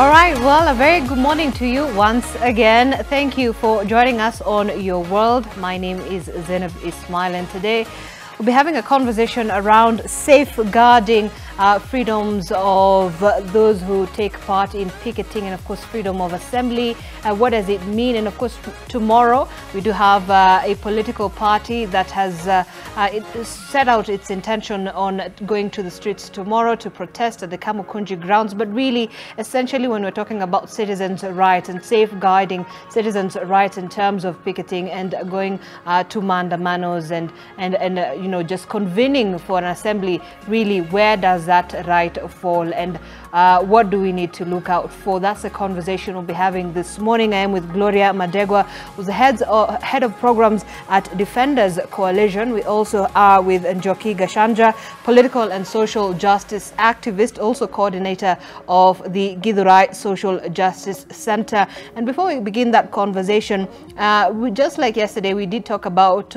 All right, well, a very good morning to you once again. Thank you for joining us on Your World. My name is Zainab Ismail, and today we'll be having a conversation around safeguarding freedoms of those who take part in picketing, and of course freedom of assembly. What does it mean? And of course tomorrow we do have a political party that has set out its intention on going to the streets tomorrow to protest at the Kamukunji grounds. But really, essentially, when we're talking about citizens' rights and safeguarding citizens' rights in terms of picketing and going to mandamanos and you know, just convening for an assembly, really, where does that right fall, and what do we need to look out for? That's the conversation we'll be having this morning. I am with Gloria Madegwa, who's the head of programs at Defenders Coalition. We also are with Njoki Gashanja, political and social justice activist, also coordinator of the Githurai Social Justice Center. And before we begin that conversation, just like yesterday, we did talk about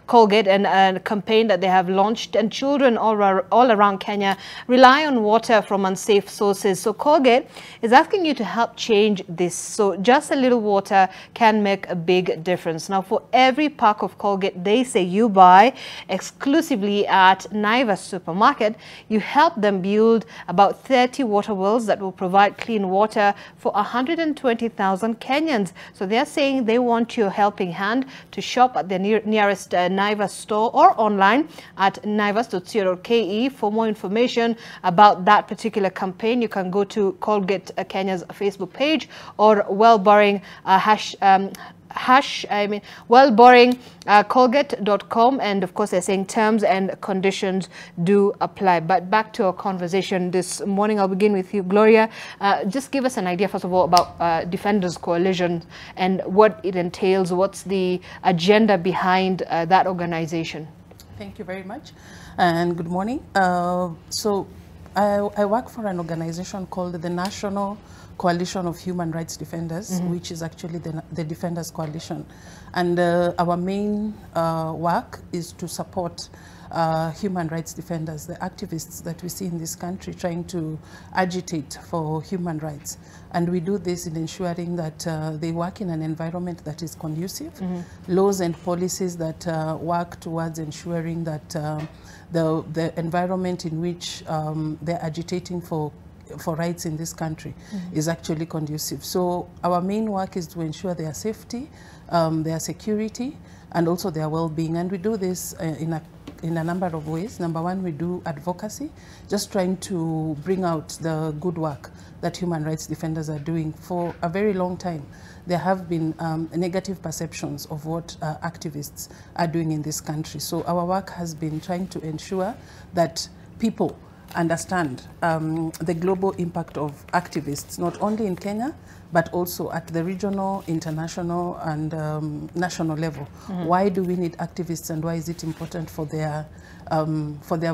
Colgate and a campaign that they have launched, and children all around Kenya rely on water from unsafe sources. So Colgate is asking you to help change this. So just a little water can make a big difference. Now, for every pack of Colgate they say you buy exclusively at Naivas supermarket, you help them build about 30 water wells that will provide clean water for 120,000 Kenyans. So they're saying they want your helping hand to shop at the nearest Naivas store or online at naivas.co.ke. For more information about that particular campaign, you can go to Colgate Kenya's Facebook page or wellboring Colgate.com, and of course they're saying terms and conditions do apply. But back to our conversation this morning, I'll begin with you, Gloria. Just give us an idea, first of all, about Defenders Coalition and what it entails. What's the agenda behind that organization? Thank you very much, and good morning. So I work for an organization called the National Coalition of Human Rights Defenders, which is actually the Defenders Coalition. And our main work is to support human rights defenders, the activists that we see in this country trying to agitate for human rights. And we do this in ensuring that they work in an environment that is conducive, laws and policies that work towards ensuring that the environment in which they're agitating for rights in this country is actually conducive. So our main work is to ensure their safety, their security, and also their well-being. And we do this in a number of ways. Number one, we do advocacy, just trying to bring out the good work that human rights defenders are doing. For a very long time, there have been negative perceptions of what activists are doing in this country. So our work has been trying to ensure that people understand the global impact of activists, not only in Kenya, but also at the regional, international, and national level. Why do we need activists, and why is it important for their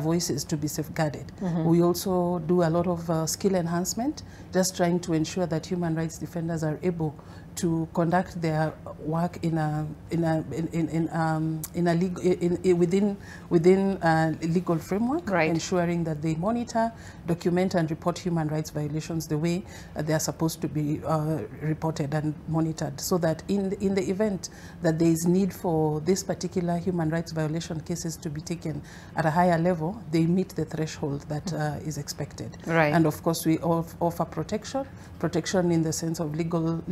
voices to be safeguarded? We also do a lot of skill enhancement, just trying to ensure that human rights defenders are able to conduct their work within a legal framework, ensuring that they monitor, document, and report human rights violations the way they are supposed to be reported and monitored, so that in the event that there is need for this particular human rights violation cases to be taken at a higher level, they meet the threshold that is expected. And of course, we offer protection in the sense of legal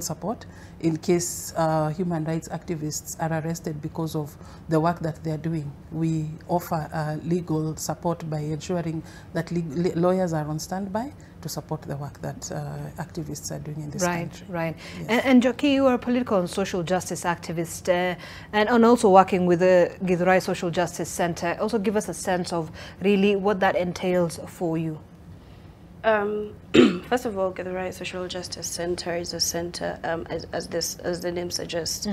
support in case human rights activists are arrested because of the work that they are doing. We offer legal support by ensuring that lawyers are on standby to support the work that activists are doing in this country. Yes. And Njoki, you are a political and social justice activist and also working with the Githurai Social Justice Center. Also give us a sense of really what that entails for you. First of all, Githurai Social Justice Center is a center, as the name suggests,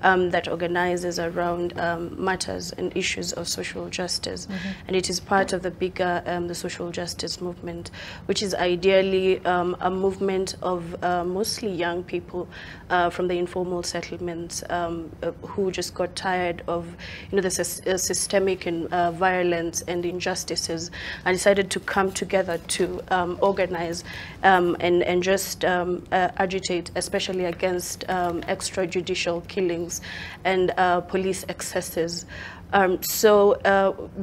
that organizes around matters and issues of social justice, and it is part of the bigger the social justice movement, which is ideally a movement of mostly young people from the informal settlements who just got tired of the systemic violence and injustices, and decided to come together to organize and just agitate, especially against extrajudicial killings and police excesses.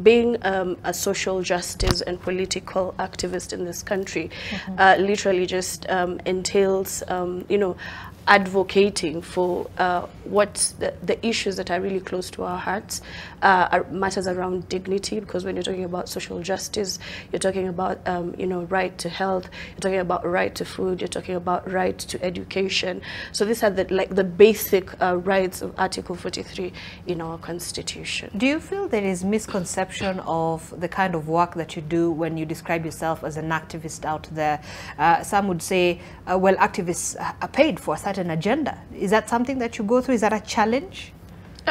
Being a social justice and political activist in this country literally just entails, you know, advocating for what the issues that are really close to our hearts, are matters around dignity, because when you're talking about social justice, you're talking about you know, right to health, you're talking about right to food, you're talking about right to education. So these are the basic rights of Article 43 in our Constitution. Do you feel there is misconception of the kind of work that you do when you describe yourself as an activist out there? Some would say, well, activists are paid for a certain agenda. Is that something that you go through? Is that a challenge?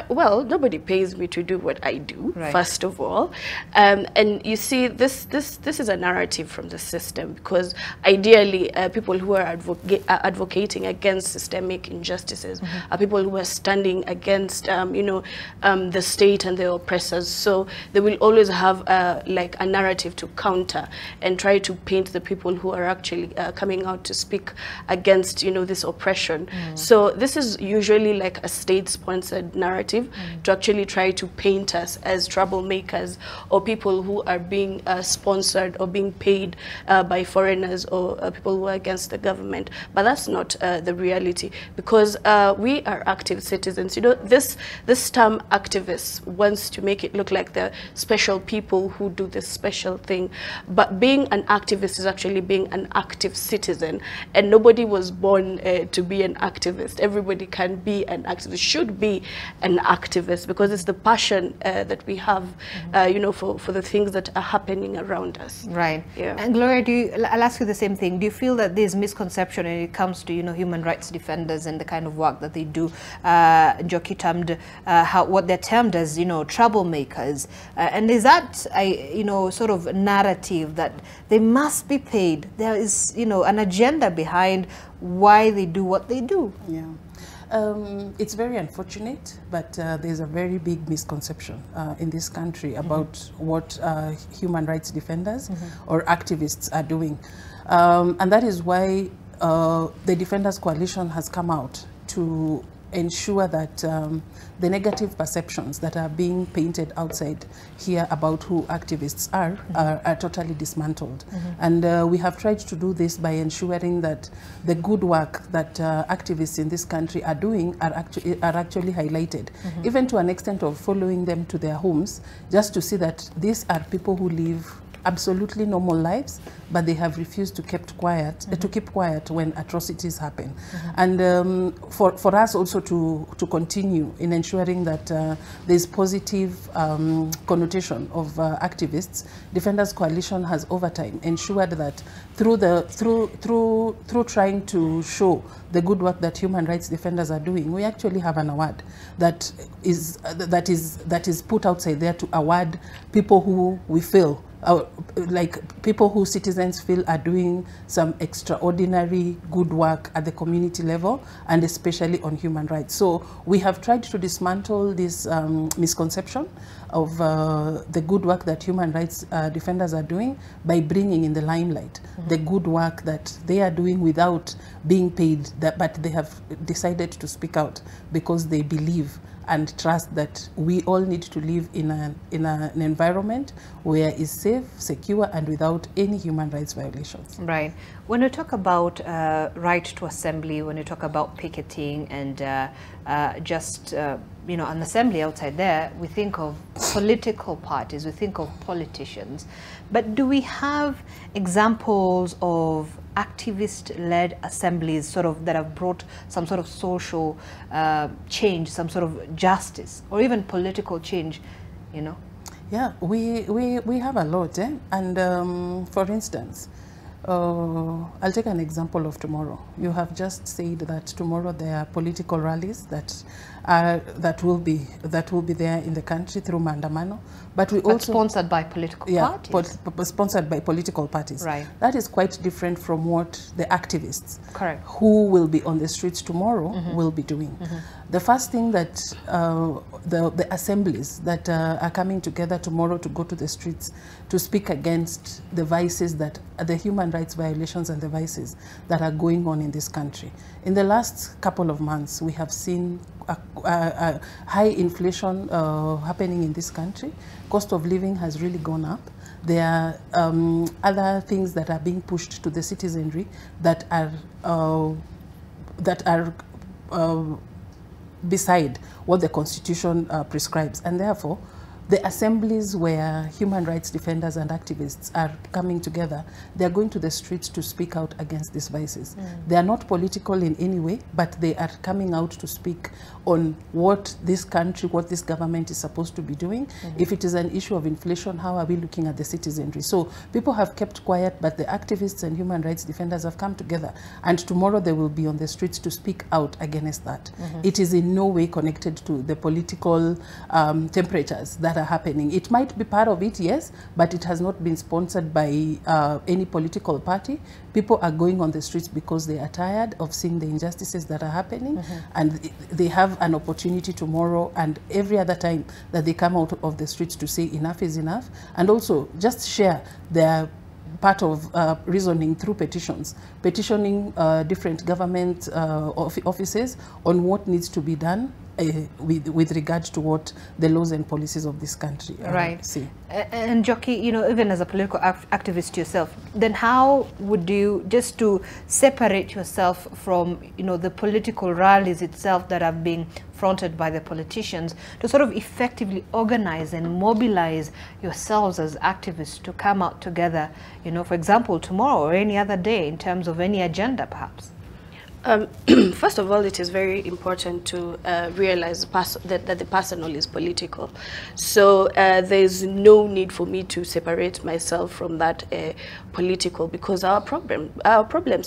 Well, nobody pays me to do what I do, right, first of all. And you see, this is a narrative from the system, because ideally people who are advocating against systemic injustices are people who are standing against, you know, the state and the oppressors. So they will always have like a narrative to counter and try to paint the people who are actually coming out to speak against, you know, this oppression. So this is usually like a state-sponsored narrative to actually try to paint us as troublemakers or people who are being sponsored or being paid by foreigners or people who are against the government. But that's not the reality, because we are active citizens. You know, this term activists wants to make it look like the special people who do this special thing. But being an activist is actually being an active citizen, and nobody was born to be an activist. Everybody can be an activist, should be an activist, because it's the passion that we have, you know, for the things that are happening around us. Right. Yeah. And Gloria, I'll ask you the same thing. Do you feel that there's misconception when it comes to, you know, human rights defenders and the kind of work that they do? Njoki termed what they're termed as, you know, troublemakers. And is that a, you know, sort of narrative that they must be paid? There is, you know, an agenda behind why they do what they do. Yeah. It's very unfortunate, but there's a very big misconception in this country about what human rights defenders or activists are doing. And that is why the Defenders Coalition has come out to ensure that the negative perceptions that are being painted outside here about who activists are totally dismantled. And we have tried to do this by ensuring that the good work that activists in this country are doing are actually highlighted, even to an extent of following them to their homes, just to see that these are people who live absolutely normal lives, but they have refused to keep quiet when atrocities happen. And for us also to continue in ensuring that there's positive connotation of activists, Defenders Coalition has over time ensured that through trying to show the good work that human rights defenders are doing, we actually have an award that is put outside there to award people who we feel like people who citizens feel are doing some extraordinary good work at the community level, and especially on human rights. So we have tried to dismantle this misconception of the good work that human rights defenders are doing by bringing in the limelight the good work that they are doing without being paid, but they have decided to speak out because they believe and trust that we all need to live in an environment where it's safe, secure, and without any human rights violations. Right. When you talk about right to assembly, when you talk about picketing and you know, an assembly outside there, we think of political parties, we think of politicians. But do we have examples of activist-led assemblies sort of that have brought some sort of social change, some sort of justice, or even political change, you know? Yeah, we have a lot, eh? And for instance, I'll take an example of tomorrow. You have just said that tomorrow there are political rallies that will be there in the country through Maandamano, but we also sponsored by political parties. Sponsored by political parties. Right. That is quite different from what the activists, correct, who will be on the streets tomorrow will be doing. The first thing that the assemblies that are coming together tomorrow to go to the streets to speak against the vices that the human rights violations and the vices that are going on in this country. In the last couple of months, we have seen a high inflation happening in this country. Cost of living has really gone up. There are other things that are being pushed to the citizenry that are beside what the Constitution prescribes, and therefore the assemblies where human rights defenders and activists are coming together, they are going to the streets to speak out against these vices. They are not political in any way, but they are coming out to speak on what this country, what this government is supposed to be doing. If it is an issue of inflation, how are we looking at the citizenry? So people have kept quiet, but the activists and human rights defenders have come together, and tomorrow they will be on the streets to speak out against that. It is in no way connected to the political temperatures that are happening. It might be part of it, yes, but it has not been sponsored by any political party. People are going on the streets because they are tired of seeing the injustices that are happening, and they have an opportunity tomorrow and every other time that they come out of the streets to say enough is enough, and also just share their part of reasoning through petitions, petitioning different government offices on what needs to be done with regard to what the laws and policies of this country say. And Njoki, you know, even as a political activist yourself, then how would you, just to separate yourself from, you know, the political rallies itself that are being fronted by the politicians, to sort of effectively organize and mobilize yourselves as activists to come out together, you know, for example, tomorrow or any other day, in terms of any agenda perhaps? First of all, it is very important to realize that the personal is political. So there's no need for me to separate myself from that political, because our problems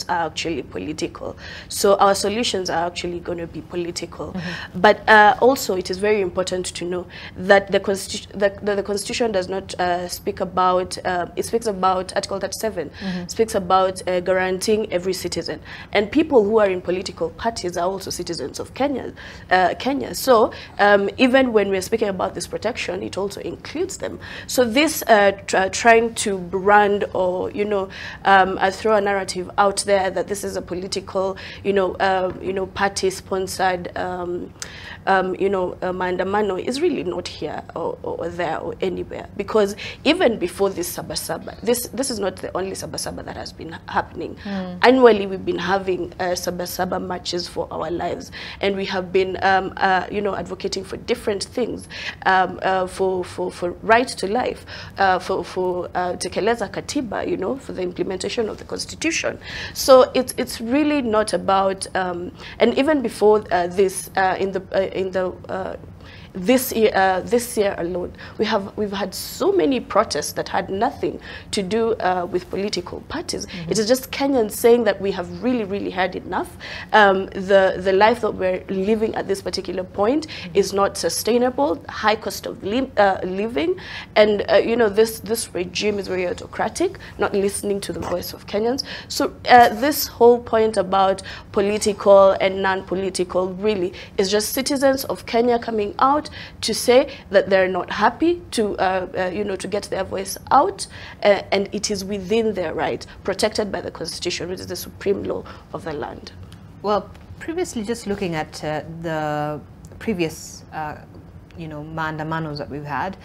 are actually political. So our solutions are actually going to be political. But also, it is very important to know that the Constitution does not speak about, it speaks about Article 37, speaks about guaranteeing every citizen. And people who are in political parties are also citizens of Kenya. So even when we're speaking about this protection, it also includes them. So this trying to brand or, you know, throw a narrative out there that this is a political, party-sponsored, maandamano is really not here or there or anywhere. Because even before this Sabasaba, this is not the only Sabasaba that has been happening. Annually, we've been having Sabasaba marches for our lives, and we have been, advocating for different things, for right to life, for tekeleza katiba, you know, for the implementation of the Constitution. So it's really not about, and even before this, this year alone, we've had so many protests that had nothing to do with political parties. It is just Kenyans saying that we have really had enough. The life that we're living at this particular point is not sustainable. High cost of living, and this regime is very autocratic, not listening to the voice of Kenyans. So this whole point about political and non-political really is just citizens of Kenya coming out to say that they're not happy to to get their voice out, and it is within their right, protected by the Constitution, which is the supreme law of the land. Well, previously, just looking at the previous maandamanos that we've had,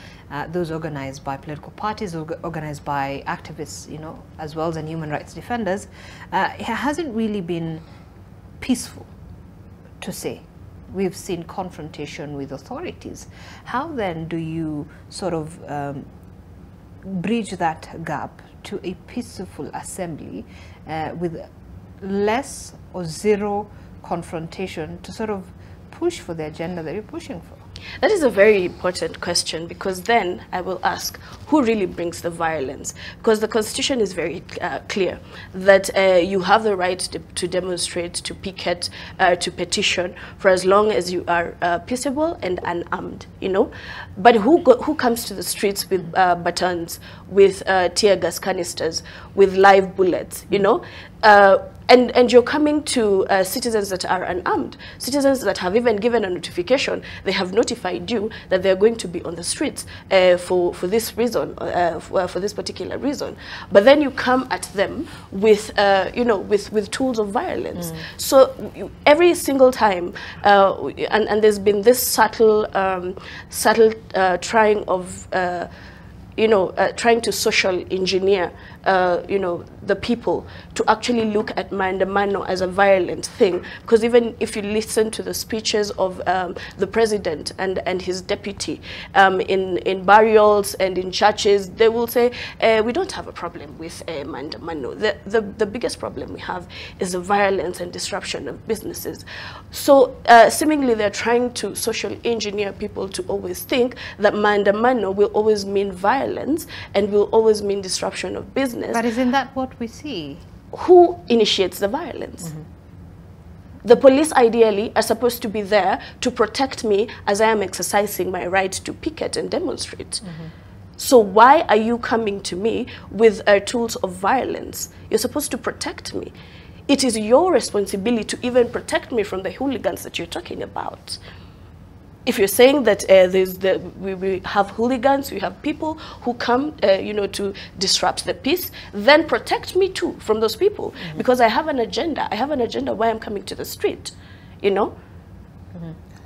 those organized by political parties, organized by activists, as well as human rights defenders, it hasn't really been peaceful, to say. We've seen confrontation with authorities. How then do you sort of bridge that gap to a peaceful assembly with less or zero confrontation to sort of push for the agenda that you're pushing for? That is a very important question, because then I will ask, who really brings the violence? Because the Constitution is very clear that you have the right to demonstrate, to picket, to petition for as long as you are peaceable and unarmed, But who comes to the streets with batons, with tear gas canisters, with live bullets, And you're coming to citizens that are unarmed, citizens that have even given a notification. They have notified you that they're going to be on the streets for this reason, for this particular reason. But then you come at them with, you know, with tools of violence. So every single time, and there's been this subtle trying of, you know, trying to social engineer, you know, the people to actually look at maandamano as a violent thing. Because even if you listen to the speeches of the president and his deputy in burials and in churches, they will say, we don't have a problem with maandamano. The biggest problem we have is the violence and disruption of businesses. So seemingly they're trying to social engineer people to always think that maandamano will always mean violence and will always mean disruption of business. But isn't that what we see? Who initiates the violence? The police ideally are supposed to be there to protect me as I am exercising my right to picket and demonstrate. So why are you coming to me with tools of violence? You're supposed to protect me. It is your responsibility to even protect me from the hooligans that you're talking about. If you're saying that we have hooligans, we have people who come, you know, to disrupt the peace, then protect me too from those people, because I have an agenda. I have an agenda why I'm coming to the street, you know.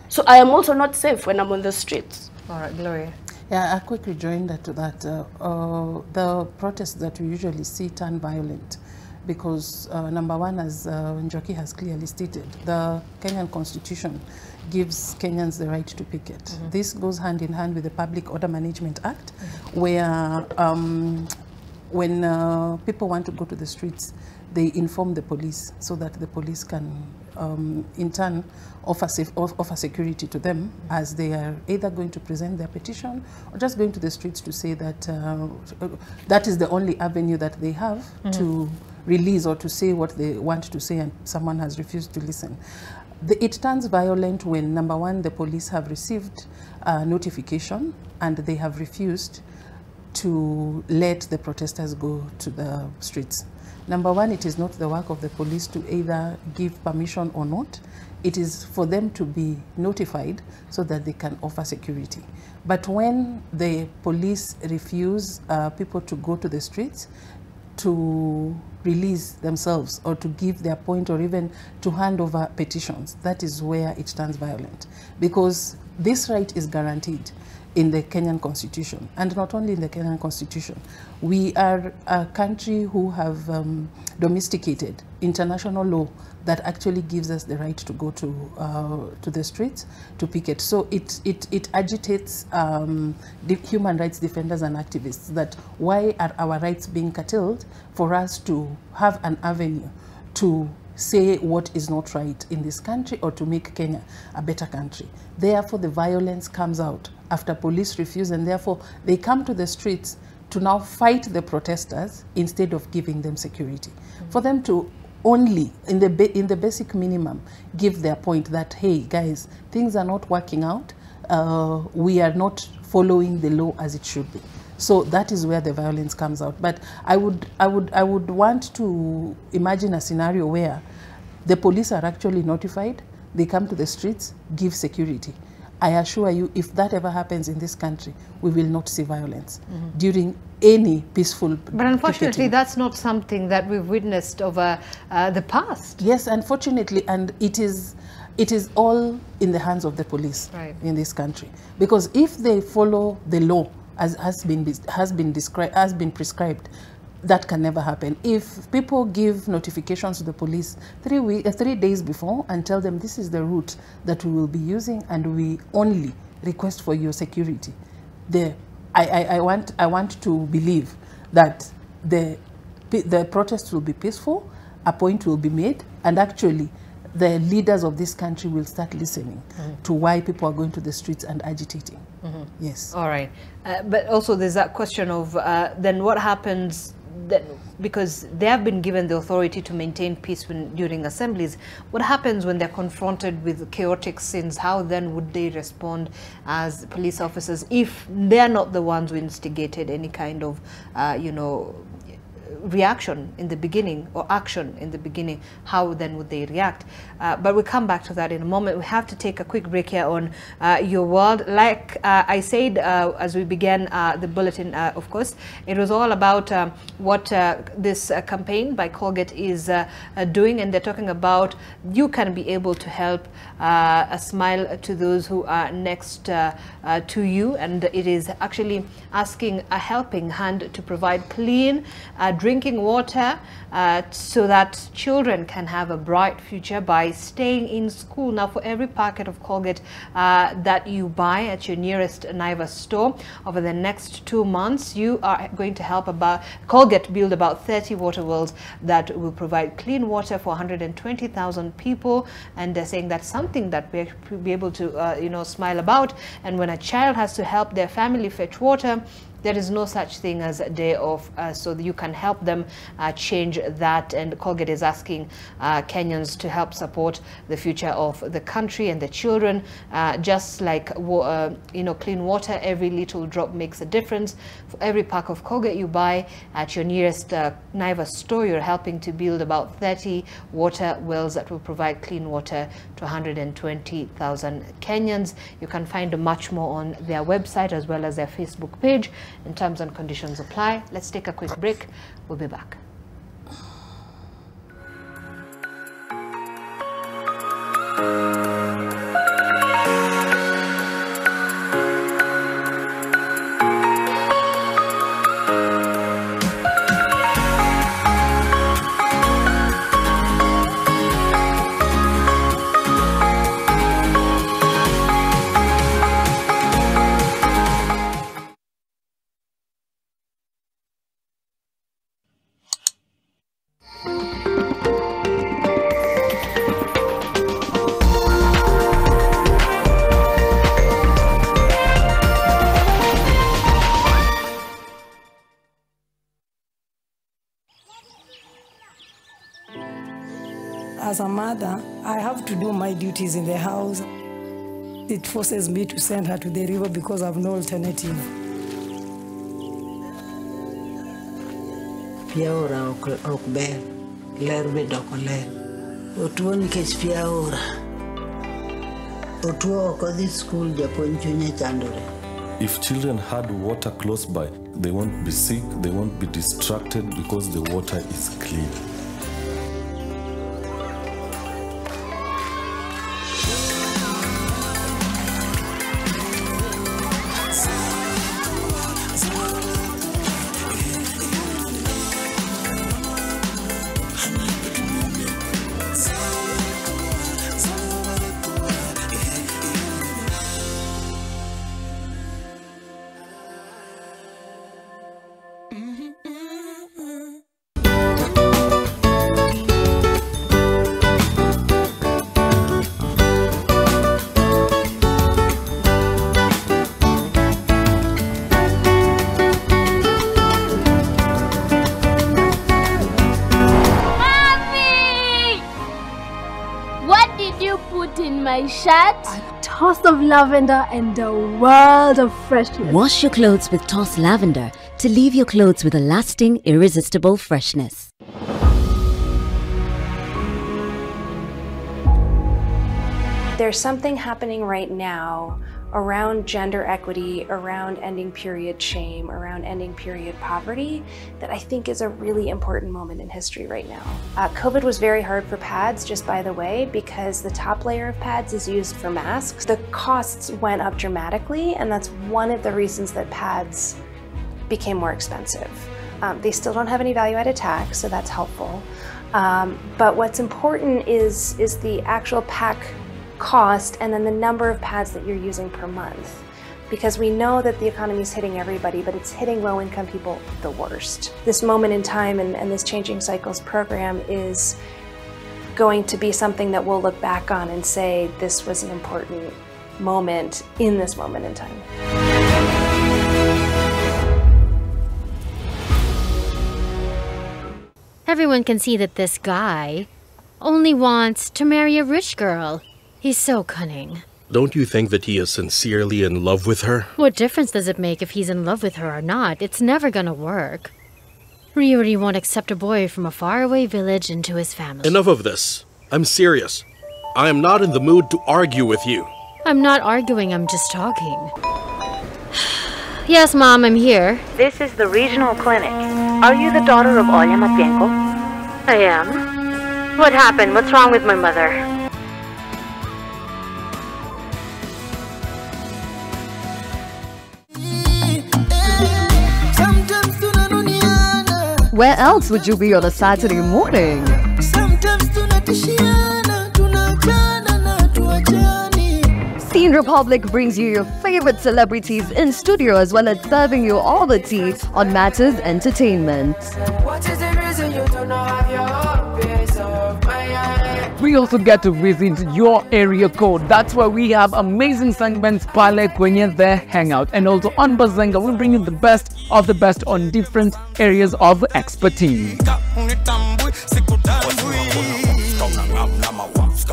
So I am also not safe when I'm on the streets. All right, Gloria. Yeah, a quick rejoinder to that. The protests that we usually see turn violent because, number one, as Njoki has clearly stated, the Kenyan Constitution gives Kenyans the right to picket. This goes hand in hand with the Public Order Management Act, where when people want to go to the streets, they inform the police so that the police can, in turn, offer security to them as they are either going to present their petition or just going to the streets to say that that is the only avenue that they have to release or to say what they want to say, and someone has refused to listen. It turns violent when, number one, the police have received notification and they have refused to let the protesters go to the streets. Number one, it is not the work of the police to either give permission or not. It is for them to be notified so that they can offer security. But when the police refuse people to go to the streets, to release themselves or to give their point or even to hand over petitions, that is where it turns violent. Because this right is guaranteed in the Kenyan Constitution, and not only in the Kenyan Constitution. We are a country who have domesticated international law that actually gives us the right to go to the streets to picket. So it agitates the human rights defenders and activists that why are our rights being curtailed for us to have an avenue to say what is not right in this country or to make Kenya a better country. Therefore, the violence comes out after police refuse, and therefore they come to the streets to now fight the protesters instead of giving them security. For them to only, in the basic minimum, give their point that, hey, guys, things are not working out. We are not following the law as it should be. So that is where the violence comes out. But I would want to imagine a scenario where the police are actually notified, they come to the streets, give security. I assure you, if that ever happens in this country, we will not see violence during any peaceful But unfortunately, picketing. that's not something that we've witnessed over the past. Yes, unfortunately, and it is all in the hands of the police in this country. Because if they follow the law as has been prescribed, that can never happen. If people give notifications to the police 3 days before and tell them this is the route that we will be using and we only request for your security, I want to believe that the protests will be peaceful, a point will be made, and actually the leaders of this country will start listening to why people are going to the streets and agitating. Yes. All right. But also there's that question of then what happens then, because they have been given the authority to maintain peace during assemblies. What happens when they're confronted with chaotic scenes? How then would they respond as police officers if they're not the ones who instigated any kind of, you know, reaction in the beginning or action in the beginning, how then would they react? But we'll come back to that in a moment. We have to take a quick break here on Your World. Like I said as we began the bulletin, of course, it was all about what this campaign by Colgate is doing, and they're talking about you can be able to help a smile to those who are next to you, and it is actually asking a helping hand to provide clean drinking water so that children can have a bright future by staying in school. Now, for every packet of Colgate that you buy at your nearest Naivas store over the next 2 months, you are going to help Colgate build about 30 water wells that will provide clean water for 120,000 people. And they're saying that's something that we'll be able to smile about. And when a child has to help their family fetch water, there is no such thing as a day off, so that you can help them change that. And Colgate is asking Kenyans to help support the future of the country and the children. Just like clean water, every little drop makes a difference. For every pack of Colgate you buy at your nearest Naivas store, you're helping to build about 30 water wells that will provide clean water to 120,000 Kenyans. You can find much more on their website as well as their Facebook page. And terms and conditions apply. Let's take a quick break. We'll be back. As a mother, I have to do my duties in the house. It forces me to send her to the river because I have no alternative. Piaora ok ber, ler bedo ok ler. Otuo nikech piaora. Otuo ok odhi skul japuonj chunye chandore. If children had water close by, they won't be sick, they won't be distracted because the water is clean. My shirt, a toss of lavender, and a world of freshness. Wash your clothes with Toss Lavender to leave your clothes with a lasting, irresistible freshness. There's something happening right now around gender equity, around ending period shame, around ending period poverty, that I think is a really important moment in history right now. COVID was very hard for pads, just by the way, because the top layer of pads is used for masks. The costs went up dramatically, and that's one of the reasons that pads became more expensive. They still don't have any value-added tax, so that's helpful. But what's important is the actual pack cost and then the number of pads that you're using per month. Because we know that the economy is hitting everybody, but it's hitting low-income people the worst. This moment in time and this Changing Cycles program is going to be something that we'll look back on and say this was an important moment in this moment in time. Everyone can see that this guy only wants to marry a rich girl. He's so cunning. Don't you think that he is sincerely in love with her? What difference does it make if he's in love with her or not? It's never gonna work. Ryori won't accept a boy from a faraway village into his family. Enough of this. I'm serious. I am not in the mood to argue with you. I'm not arguing, I'm just talking. Yes, Mom, I'm here. This is the regional clinic. Are you the daughter of Olya Matvienko? I am. What happened? What's wrong with my mother? Where else would you be on a Saturday morning? Scene Republic brings you your favorite celebrities in studio as well as serving you all the tea on Matters Entertainment. We also get to visit your area code. That's why we have amazing segments pale kwenye the hangout. And also on Bazenga, we bring you the best of the best on different areas of expertise.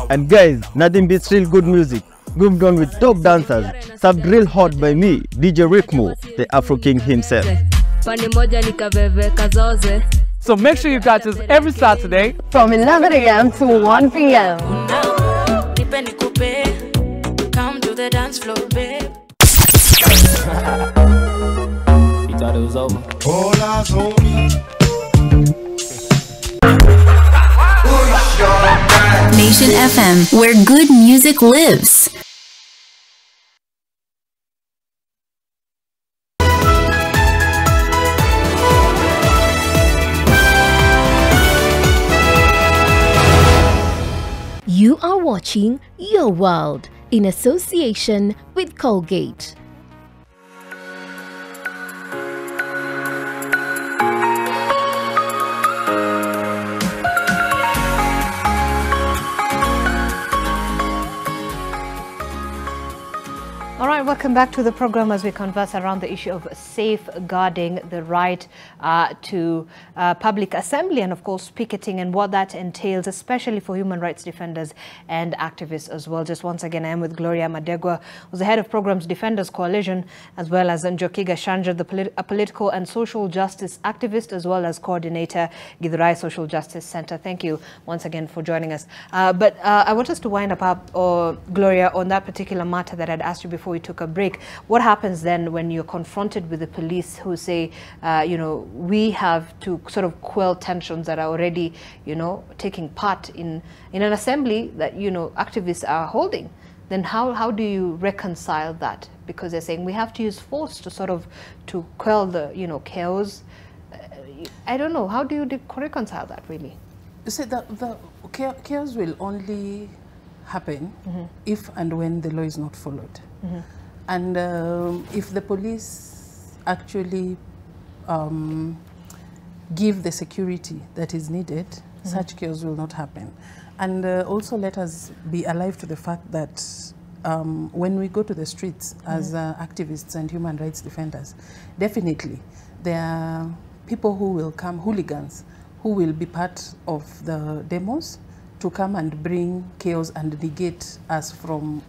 And guys, nothing beats real good music. Grooved on with top dancers, served real hot by me, DJ Rickmo, the Afro King himself. So make sure you catch us every Saturday from 11 a.m. to 1 p.m. Come to the dance floor, babe. You thought it was over. All eyes on me. Nation FM, where good music lives. You are watching Your World in association with Colgate. All right, welcome back to the program as we converse around the issue of safeguarding the right to public assembly and, of course, picketing and what that entails, especially for human rights defenders and activists as well. Just once again, I am with Gloria Madegwa, who's the head of Programs Defenders Coalition, as well as Njoki Gashanja, a political and social justice activist, as well as coordinator, Githurai Social Justice Center. Thank you once again for joining us. But I want us to wind up, Gloria, on that particular matter that I'd asked you before we took a break. What happens then when you're confronted with the police who say, you know, we have to sort of quell tensions that are already, you know, taking part in an assembly that, you know, activists are holding? Then how do you reconcile that? Because they're saying we have to use force to sort of to quell the, you know, chaos. I don't know. How do you reconcile that, really? You see, the chaos will only happen if and when the law is not followed. And if the police actually give the security that is needed, such chaos will not happen. And also let us be alive to the fact that when we go to the streets as activists and human rights defenders, definitely there are people who will come, hooligans, who will be part of the demos to come and bring chaos and negate us from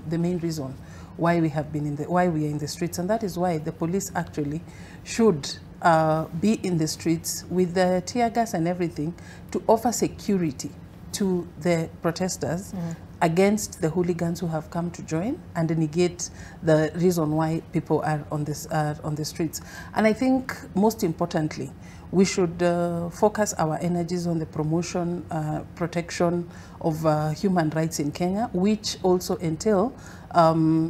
the main reason why we have been why we are in the streets. And that is why the police actually should be in the streets with the tear gas and everything to offer security to the protesters against the hooligans who have come to join and negate the reason why people are on the streets. And I think most importantly, we should focus our energies on the promotion, protection of human rights in Kenya, which also entail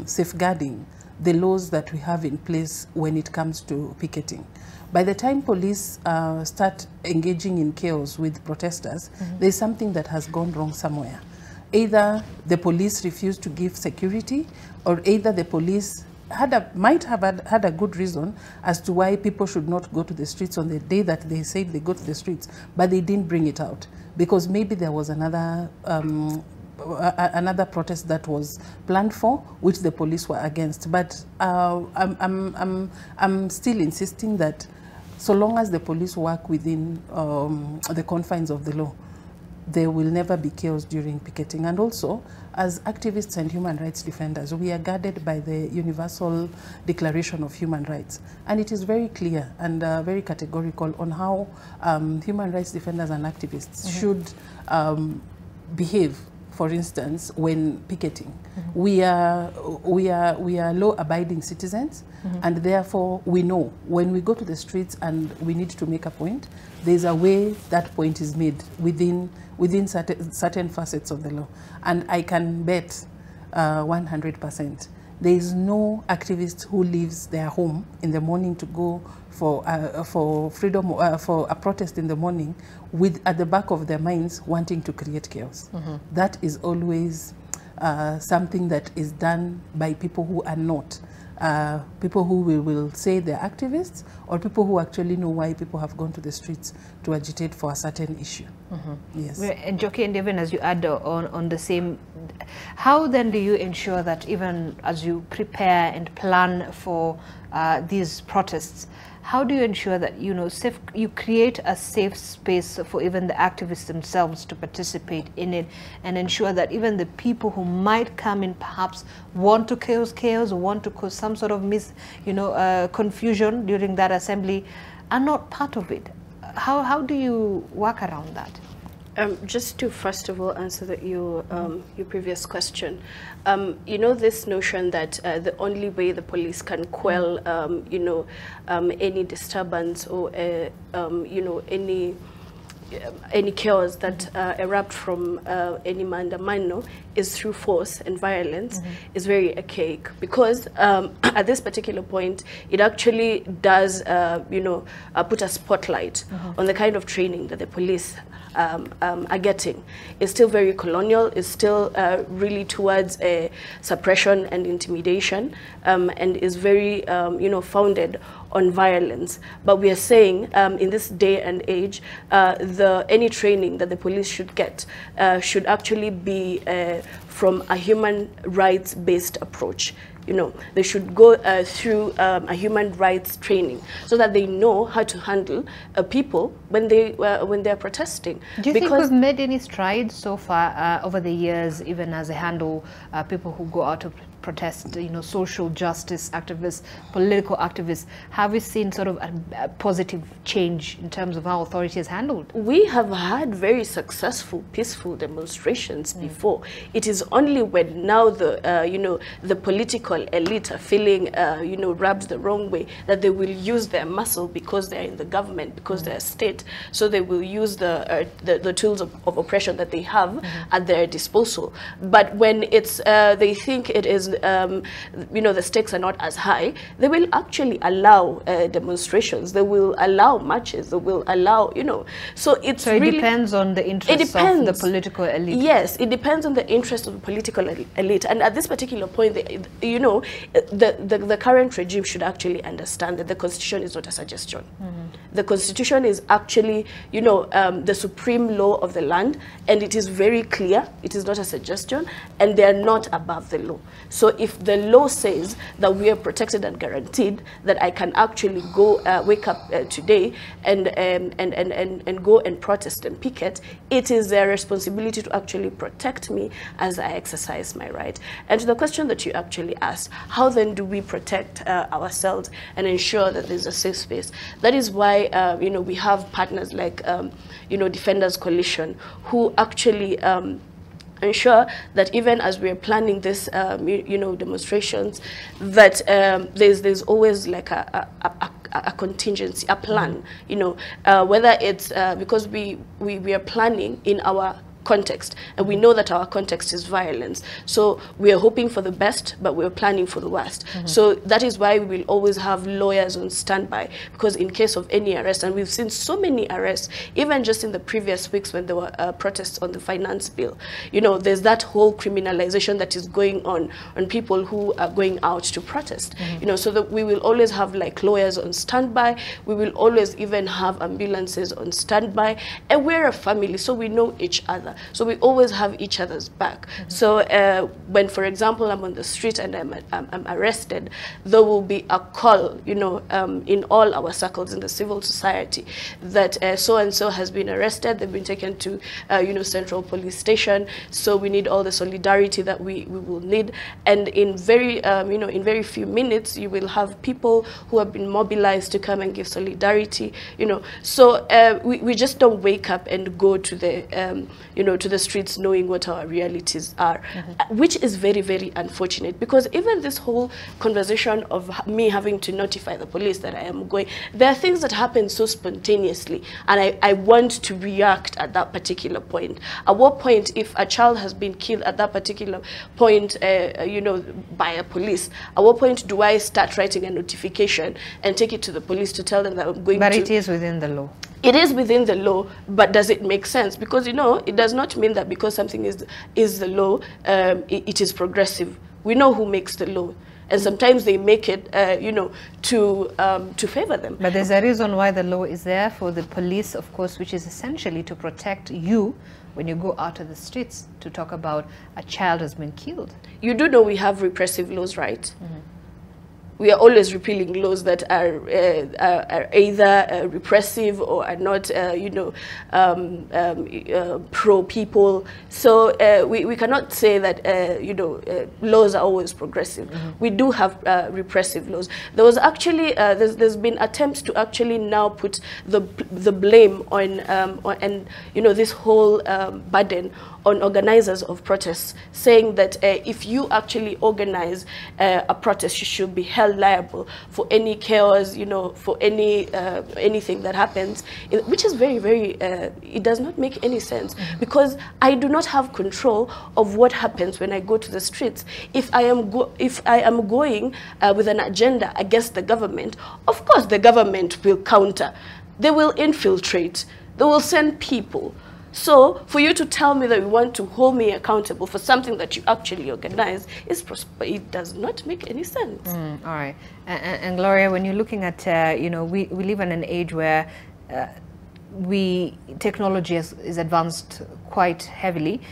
safeguarding the laws that we have in place when it comes to picketing. By the time police start engaging in chaos with protesters, there's something that has gone wrong somewhere. Either the police refused to give security, or either the police might have had a good reason as to why people should not go to the streets on the day that they said they go to the streets, but they didn't bring it out because maybe there was another protest that was planned for, which the police were against. But I'm still insisting that so long as the police work within the confines of the law, there will never be chaos during picketing. And also, as activists and human rights defenders, we are guarded by the Universal Declaration of Human Rights. And it is very clear and very categorical on how human rights defenders and activists should behave, for instance, when picketing. We are law-abiding citizens, and therefore we know when we go to the streets and we need to make a point, there's a way that point is made within certain facets of the law. And I can bet 100%. There is no activist who leaves their home in the morning to go for freedom, for a protest in the morning, with at the back of their minds wanting to create chaos. That is always something that is done by people who are not. People who will say they're activists, or people who actually know why people have gone to the streets to agitate for a certain issue. Yes. And Joki and Devin, as you add on the same, how then do you ensure that even as you prepare and plan for these protests, how do you ensure that you create a safe space for even the activists themselves to participate in it, and ensure that even the people who might come in perhaps want to cause chaos, or want to cause some sort of confusion during that assembly, are not part of it? How do you work around that? Just to first of all answer your previous question, this notion that the only way the police can quell any disturbance or any chaos that erupt from any mandamano is through force and violence is very archaic, because at this particular point it actually does put a spotlight on the kind of training that the police are getting. It's still very colonial. It's still really towards suppression and intimidation, and is very founded on violence. But we are saying in this day and age, any training that the police should get should actually be from a human rights-based approach. They should go through a human rights training so that they know how to handle people when they're protesting. Do you think we've made any strides so far over the years, even as they handle people who go out to protest, social justice activists, political activists? Have we seen sort of a positive change in terms of how authority has handled? We have had very successful, peaceful demonstrations before. It is only when now the political elite are feeling, rubbed the wrong way, that they will use their muscle because they're in the government, because they're state. So they will use the tools of oppression that they have at their disposal. But when it's they think it is the stakes are not as high, they will actually allow demonstrations, they will allow marches, they will allow, so it's so it really depends on the interests of the political elite. Yes, it depends on the interest of the political elite. And at this particular point, the current regime should actually understand that the constitution is not a suggestion. The constitution is actually, the supreme law of the land, and it is very clear. It is not a suggestion, and they are not above the law. So if the law says that we are protected and guaranteed, that I can actually go wake up today and go and protest and picket, it is their responsibility to actually protect me as I exercise my right. And to the question that you actually asked, how then do we protect ourselves and ensure that there's a safe space? That is why we have partners like Defenders Coalition, who actually ensure that even as we're planning this, demonstrations, that there's always like a contingency, a plan, whether it's because we are planning in our context, and we know that our context is violence, so we are hoping for the best, but we're planning for the worst. So that is why we will always have lawyers on standby, because in case of any arrest, and we've seen so many arrests, even just in the previous weeks when there were protests on the finance bill, there's that whole criminalization that is going on people who are going out to protest, so that we will always have like lawyers on standby. We will always even have ambulances on standby, and we're a family, so we know each other. other. So we always have each other's back. So when, for example, I'm on the street and I'm arrested, there will be a call, you know, in all our circles in the civil society that so-and-so has been arrested, they've been taken to, you know, Central Police Station, so we need all the solidarity that we will need. And in very, you know, in very few minutes, you will have people who have been mobilized to come and give solidarity, you know. So we just don't wake up and go to the, you know, to the streets knowing what our realities are, which is very, very unfortunate, because even this whole conversation of me having to notify the police that I am going, there are things that happen so spontaneously, and I want to react at that particular point. At what point, if a child has been killed at that particular point, you know, by a police, at what point do I start writing a notification and take it to the police to tell them that I'm going to... But it is within the law. It is within the law, but does it make sense? Because, you know, it does not mean that because something is the law, it is progressive. We know who makes the law, and sometimes they make it, you know, to favor them. But there's a reason why the law is there for the police, of course, which is essentially to protect you when you go out of the streets to talk about a child has been killed. You do know we have repressive laws, right? We are always repealing laws that are either repressive or are not, you know, pro-people. So we cannot say that, you know, laws are always progressive. We do have repressive laws. There was actually, there's been attempts to actually now put the blame on, and, you know, this whole burden on organizers of protests, saying that if you actually organize a protest, you should be held liable for any chaos, you know, for any anything that happens, which is very, very, it does not make any sense, because I do not have control of what happens when I go to the streets. If I am going with an agenda against the government, of course the government will counter. They will infiltrate. They will send people. So for you to tell me that you want to hold me accountable for something that you actually organize, it does not make any sense. All right. And Gloria, when you're looking at, you know, we live in an age where technology is advanced quite heavily.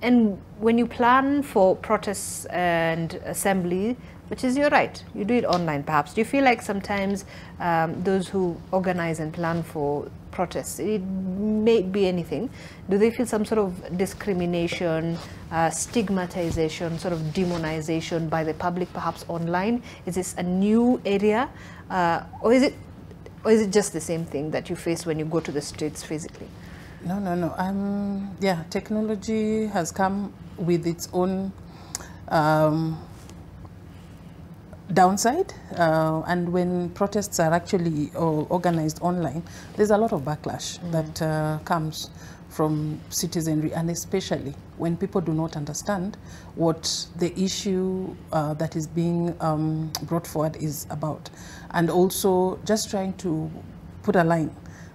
And when you plan for protests and assembly, which is your right, you do it online perhaps, do you feel like sometimes those who organize and plan for protests, it may be anything, do they feel some sort of discrimination, stigmatization, sort of demonization by the public perhaps online? Is this a new area, or is it just the same thing that you face when you go to the streets physically? No. Yeah, technology has come with its own downside, and when protests are actually organized online, there's a lot of backlash that comes from citizenry, and especially when people do not understand what the issue that is being brought forward is about, and also just trying to put a line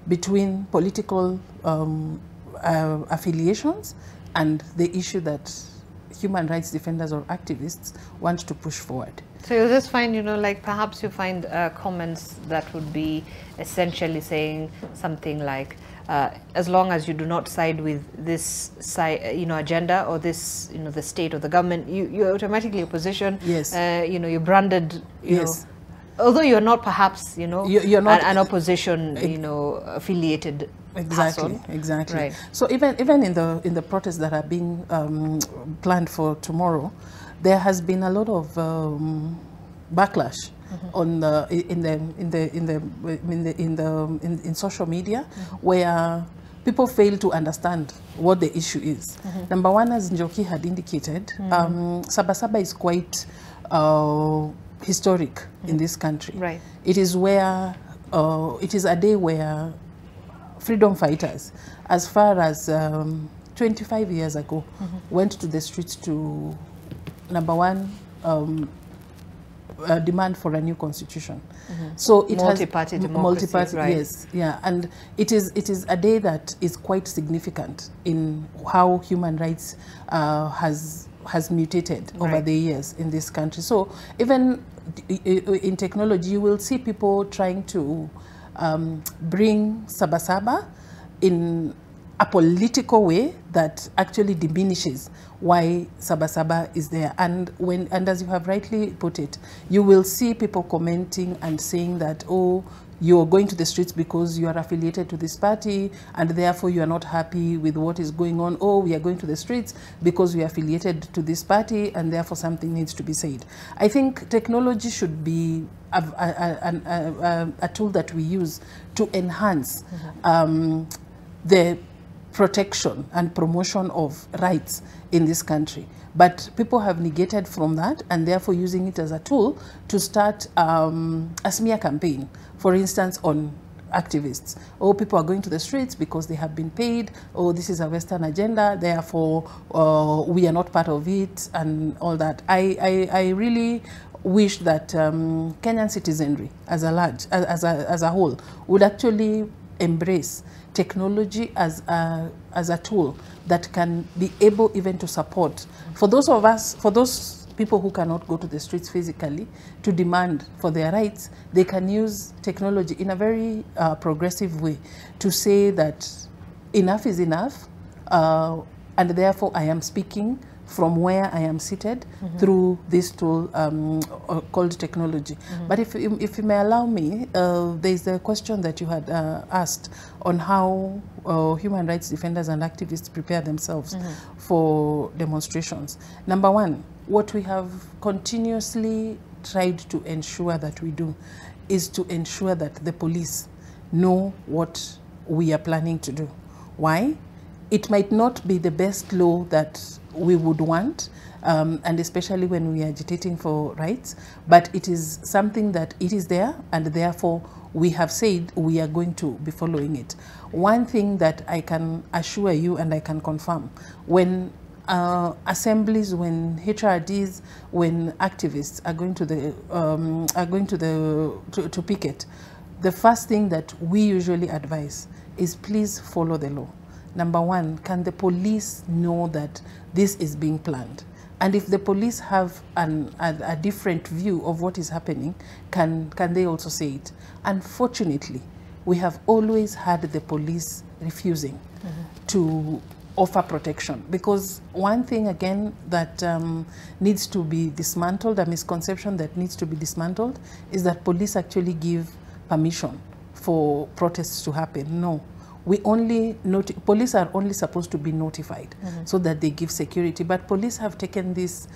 between political affiliations and the issue that human rights defenders or activists want to push forward. So you'll just find, you know, like perhaps you find comments that would be essentially saying something like, as long as you do not side with this you know, agenda or this, you know, the state or the government, you're automatically opposition. Yes. You know, you're branded, you know, although you're not perhaps, you know, you're not an opposition, you know, affiliated. Exactly. Right. So even in the protests that are being planned for tomorrow, there has been a lot of backlash on in social media, where people fail to understand what the issue is. Number one, as Njoki had indicated, Sabasaba is quite historic in this country. Right. It is where it is a day where freedom fighters, as far as 25 years ago, went to the streets to, number one, demand for a new constitution. So it multi-party democracy, multi-party, right. yes, yeah, and it is a day that is quite significant in how human rights has mutated over the years in this country. So even in technology, you will see people trying to bring Sabasaba in a political way that actually diminishes why Sabasaba is there. And as you have rightly put it, you will see people commenting and saying that, oh, you're going to the streets because you are affiliated to this party and therefore you are not happy with what is going on. Oh, we are going to the streets because we are affiliated to this party and therefore something needs to be said. I think technology should be a tool that we use to enhance the protection and promotion of rights in this country. But people have negated from that and therefore using it as a tool to start a smear campaign, for instance, on activists. Oh, people are going to the streets because they have been paid. Oh, this is a Western agenda, therefore we are not part of it and all that. I really wish that Kenyan citizenry as a whole would actually embrace technology as a tool that can be able even to support for those people who cannot go to the streets physically to demand for their rights. They can use technology in a very progressive way to say that enough is enough, and therefore I am speaking from where I am seated through this tool called technology. But if you may allow me, there's a question that you had asked on how human rights defenders and activists prepare themselves for demonstrations. Number one, what we have continuously tried to ensure that we do is to ensure that the police know what we are planning to do. Why? It might not be the best law that we would want, and especially when we are agitating for rights, but it is something that it is there, and therefore we have said we are going to be following it. One thing that I can assure you and I can confirm, when assemblies, when HRDs, when activists are going to picket, the first thing that we usually advise is please follow the law. Number one, can the police know that this is being planned? And if the police have a different view of what is happening, can they also say it? Unfortunately, we have always had the police refusing to offer protection, because one thing again that needs to be dismantled, a misconception that needs to be dismantled, is that police actually give permission for protests to happen. No. We only police are only supposed to be notified so that they give security, but police have taken this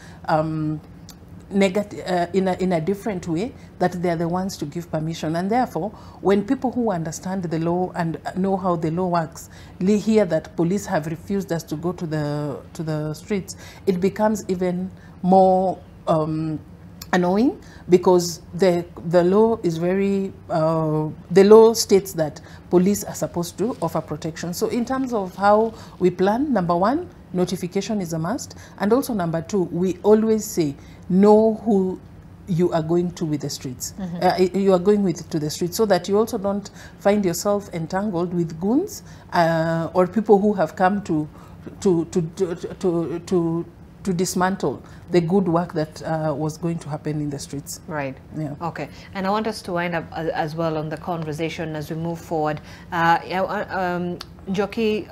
negative in a different way, that they are the ones to give permission, and therefore when people who understand the law and know how the law works hear that police have refused us to go to the streets, it becomes even more annoying, because the law is very the law states that police are supposed to offer protection. So in terms of how we plan, number one, notification is a must, and also number two, we always say know who you are going to with the streets. You are going to the streets, so that you also don't find yourself entangled with goons or people who have come to dismantle the good work that was going to happen in the streets. Right. Yeah. Okay. And I want us to wind up as well on the conversation as we move forward. Njoki,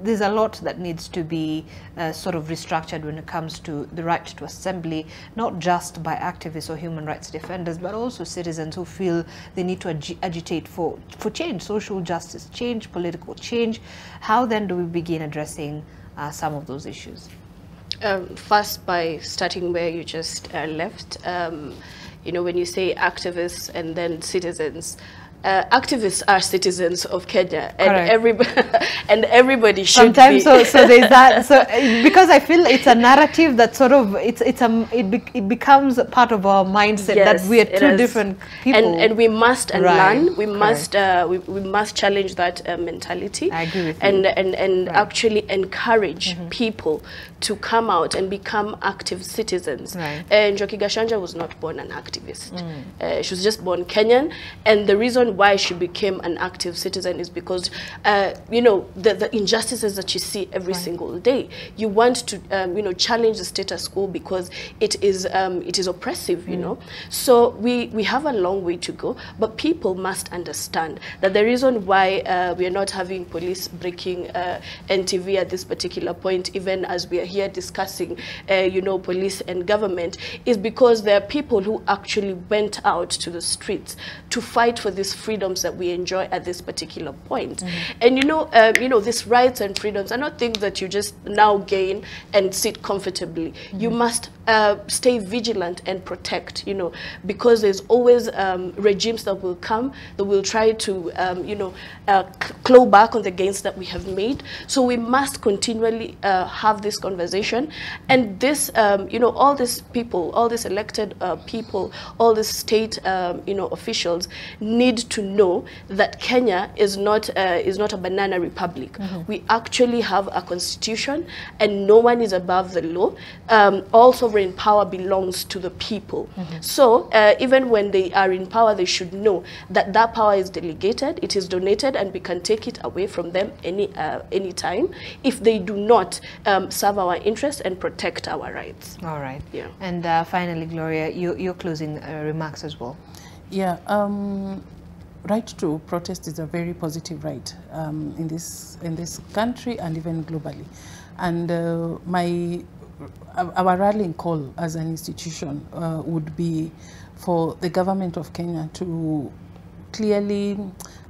there's a lot that needs to be sort of restructured when it comes to the right to assembly, not just by activists or human rights defenders, but also citizens who feel they need to agitate for change, social justice change, political change. How then do we begin addressing some of those issues? First, by starting where you just left, you know, when you say activists and then citizens, activists are citizens of Kenya, and everybody should sometimes be. so there's that. So because I feel it's a narrative that sort of it becomes part of our mindset, Yes, that we are two different people, and we must Right. learn. We must challenge that mentality. I agree with and you. and actually encourage people to come out and become active citizens. Right. And Njoki Gashanja was not born an activist. She was just born Kenyan, and the reason reason why she became an active citizen is because, you know, the injustices that you see every single day. You want to, you know, challenge the status quo because it is oppressive, you know. So we have a long way to go, but people must understand that the reason why we are not having police breaking NTV at this particular point, even as we are here discussing, you know, police and government, is because there are people who actually went out to the streets to fight for these freedoms that we enjoy at this particular point. And you know, these rights and freedoms are not things that you just now gain and sit comfortably. You must stay vigilant and protect, you know, because there's always regimes that will come that will try to, you know, claw back on the gains that we have made. So we must continually have this conversation. And this, you know, all these people, all these elected people, all these state, you know, officials need to know that Kenya is not a banana republic. We actually have a constitution, and no one is above the law. All sovereign power belongs to the people. So even when they are in power, they should know that that power is delegated, it is donated, and we can take it away from them any time if they do not serve our interests and protect our rights. All right. Yeah. And finally, Gloria, your closing remarks as well. Yeah. Right to protest is a very positive right in this country and even globally. And our rallying call as an institution would be for the government of Kenya to clearly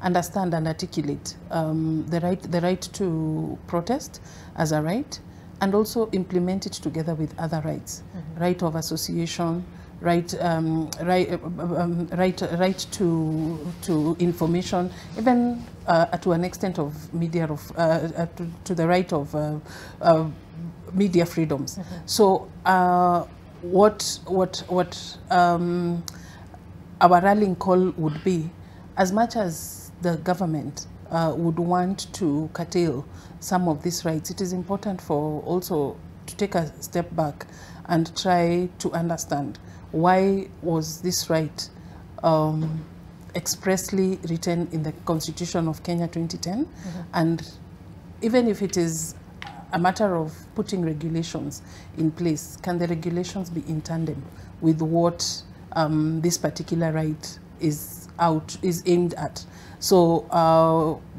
understand and articulate the right to protest as a right, and also implement it together with other rights, right of association, right to information, even to an extent of media, to the right of media freedoms. So what our rallying call would be, as much as the government would want to curtail some of these rights, it is important for also to take a step back and try to understand why was this right expressly written in the Constitution of Kenya 2010, and even if it is a matter of putting regulations in place, can the regulations be in tandem with what this particular right is aimed at? So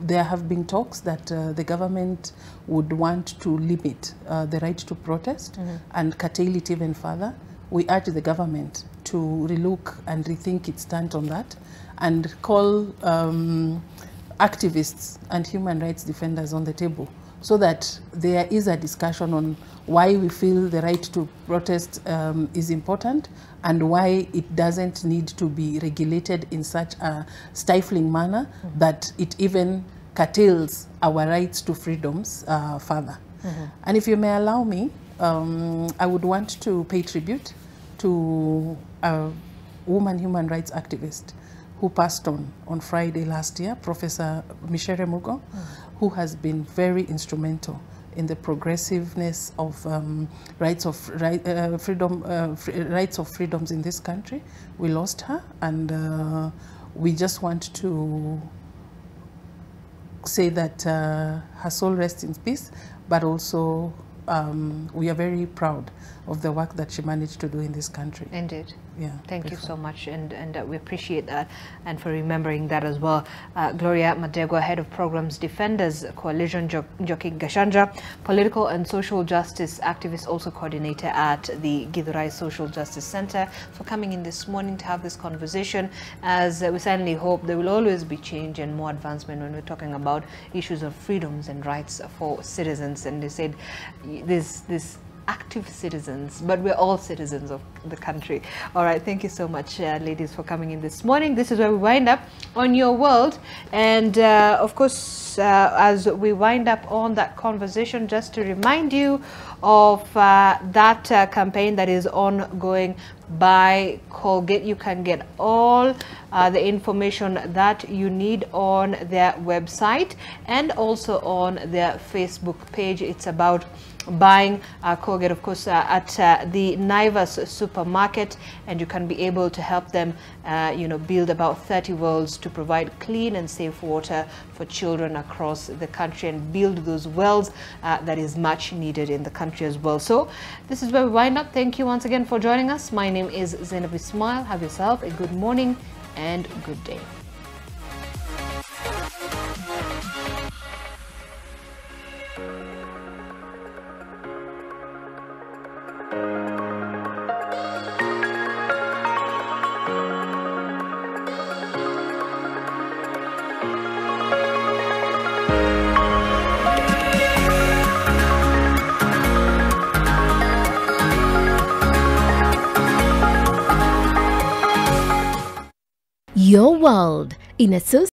there have been talks that the government would want to limit the right to protest and curtail it even further. We urge the government to relook and rethink its stand on that, and call activists and human rights defenders on the table, so that there is a discussion on why we feel the right to protest is important, and why it doesn't need to be regulated in such a stifling manner that it even curtails our rights to freedoms further. And if you may allow me, I would want to pay tribute to a woman human rights activist who passed on Friday last year, Professor Michere Mugo, who has been very instrumental in the progressiveness of rights of freedoms in this country. We lost her, and we just want to say that her soul rests in peace, but also we are very proud of the work that she managed to do in this country. Indeed. Yeah. Thank you so much, and we appreciate that, and for remembering that as well. Gloria Madegwa, Head of Programs Defenders Coalition, Njoki Gashanja, Political and Social Justice Activist, also coordinator at the Githurai Social Justice Center, for coming in this morning to have this conversation, as we certainly hope there will always be change and more advancement when we're talking about issues of freedoms and rights for citizens. And they said this active citizens, but we're all citizens of the country. All right, thank you so much, ladies, for coming in this morning. This is where we wind up on Your World, and of course, as we wind up on that conversation, just to remind you of that campaign that is ongoing by Colgate. You can get all the information that you need on their website and also on their Facebook page. It's about buying Colgate, of course, at the Naivas supermarket, and you can be able to help them build about 30 wells to provide clean and safe water for children across the country and build those wells that is much needed in the country as well. So this is where we wind up. Thank you once again for joining us. My name is Zainab Ismail. Have yourself a good morning and good day. Your World in association